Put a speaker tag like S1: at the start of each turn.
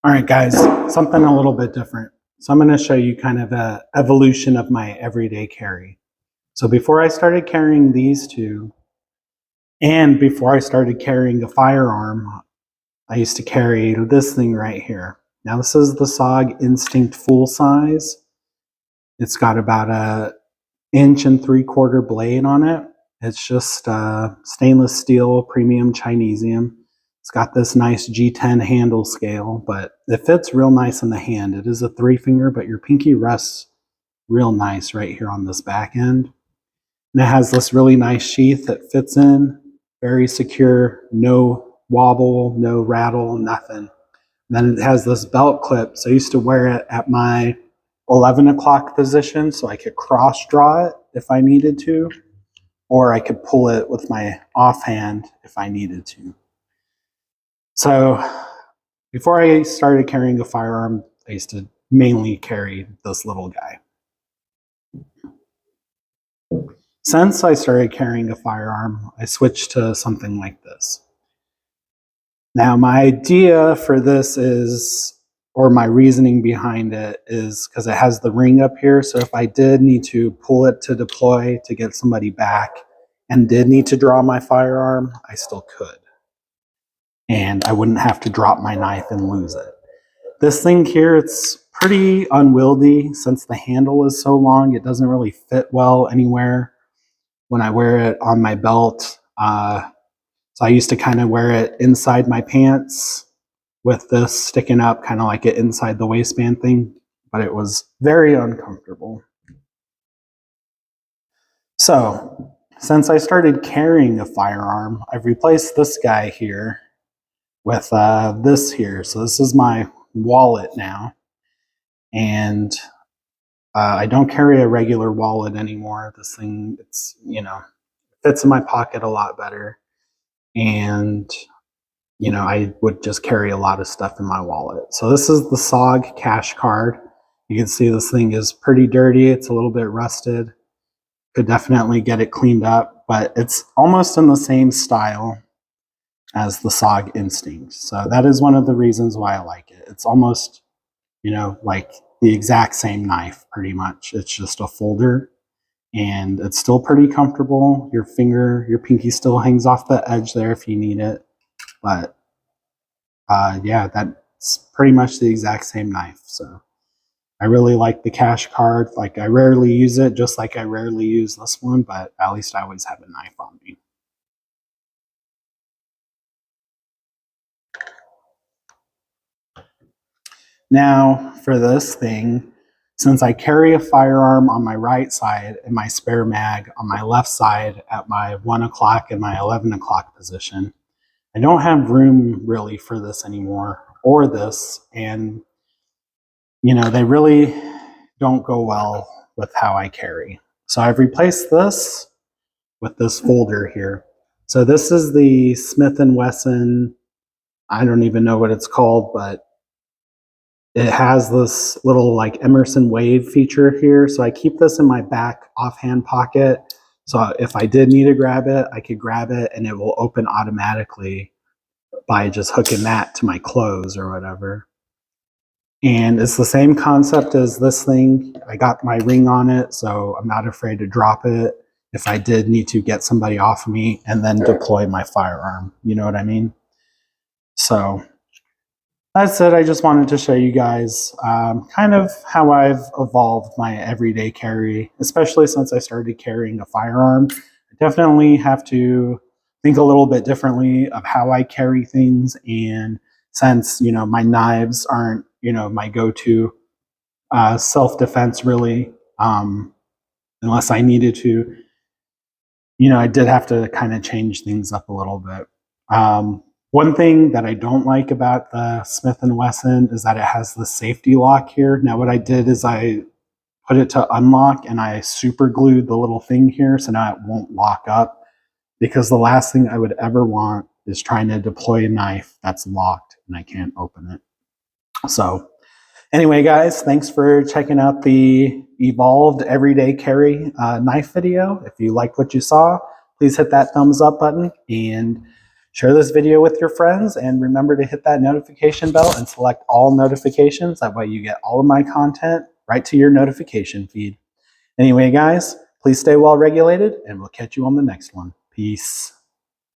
S1: All right, guys, something a little bit different. So I'm going to show you kind of a evolution of my everyday carry. So before I started carrying these two, and before I started carrying a firearm, I used to carry this thing right here. Now this is the Sog Instinct full size. It's got about a 1.75" blade on it. It's just stainless steel premium Chinesium. It's got this nice G10 handle scale, but it fits real nice in the hand. It is a 3-finger, but your pinky rests real nice right here on this back end. And it has this really nice sheath that fits in, very secure, no wobble, no rattle, nothing. And then it has this belt clip, so I used to wear it at my 11 o'clock position so I could cross draw it if I needed to, or I could pull it with my offhand if I needed to. So before I started carrying a firearm, I used to mainly carry this little guy. Since I started carrying a firearm, I switched to something like this. Now my idea for this is, or my reasoning behind it is because it has the ring up here, so if I did need to pull it to deploy to get somebody back and did need to draw my firearm, I still could. And I wouldn't have to drop my knife and lose it. This thing here, it's pretty unwieldy since the handle is so long. It doesn't really fit well anywhere when I wear it on my belt. So I used to kind of wear it inside my pants with this sticking up, kind of like an inside the waistband thing, but it was very uncomfortable. So since I started carrying a firearm, I've replaced this guy here with this here. So this is my wallet now. And I don't carry a regular wallet anymore. This thing, it's, fits in my pocket a lot better. And, I would just carry a lot of stuff in my wallet. So this is the Sog Cash Card. You can see this thing is pretty dirty. It's a little bit rusted. Could definitely get it cleaned up, but it's almost in the same style as the Sog Instinct. So that is one of the reasons why I like it. It's almost, like the exact same knife, pretty much. It's just a folder, and it's still pretty comfortable. Your pinky still hangs off the edge there if you need it. But yeah, that's pretty much the exact same knife. So I really like the Cash Card. Like, I rarely use it, just like I rarely use this one, but at least I always have a knife on me. Now for this thing, since I carry a firearm on my right side and my spare mag on my left side at my 1 o'clock and my 11 o'clock position, I don't have room really for this anymore, or this, and they really don't go well with how I carry. So I've replaced this with this folder here. So this is the Smith & Wesson, I don't even know what it's called, but it has this little like Emerson wave feature here. So I keep this in my back offhand pocket. So if I did need to grab it, I could grab it and it will open automatically by just hooking that to my clothes or whatever. And it's the same concept as this thing. I got my ring on it, so I'm not afraid to drop it if I did need to get somebody off of me and then deploy my firearm. You know what I mean? So that's it. I just wanted to show you guys kind of how I've evolved my everyday carry, especially since I started carrying a firearm. I definitely have to think a little bit differently of how I carry things. And since, my knives aren't, my go-to self-defense really, unless I needed to, I did have to kind of change things up a little bit. One thing that I don't like about the Smith & Wesson is that it has the safety lock here. Now what I did is I put it to unlock and I super glued the little thing here so now it won't lock up, because the last thing I would ever want is trying to deploy a knife that's locked and I can't open it. So anyway, guys, thanks for checking out the evolved everyday carry knife video. If you liked what you saw, please hit that thumbs up button, and Share this video with your friends and remember to hit that notification bell and select all notifications. That way you get all of my content right to your notification feed. Anyway, guys, please stay well regulated and we'll catch you on the next one. Peace.